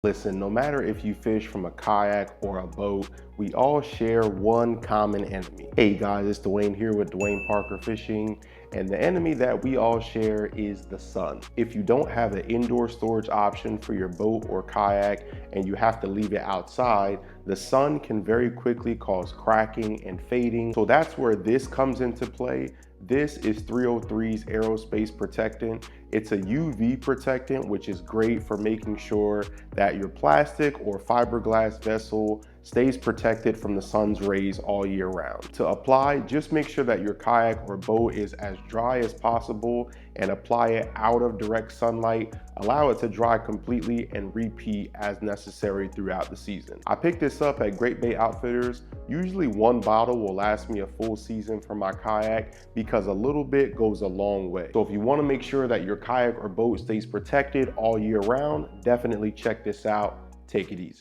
Listen, no matter if you fish from a kayak or a boat, we all share one common enemy. Hey guys, it's Dwayne here with Dwayne Parker Fishing, and the enemy that we all share is the sun. If you don't have an indoor storage option for your boat or kayak and you have to leave it outside, the sun can very quickly cause cracking and fading. So that's where this comes into play. This is 303's Aerospace Protectant. It's a UV protectant, which is great for making sure that your plastic or fiberglass vessel stays protected from the sun's rays all year round. To apply, just make sure that your kayak or boat is as dry as possible and apply it out of direct sunlight. Allow it to dry completely and repeat as necessary throughout the season. I picked this up at Great Bay Outfitters. Usually one bottle will last me a full season for my kayak because a little bit goes a long way. So if you want to make sure that your kayak or boat stays protected all year round, definitely check this out. Take it easy.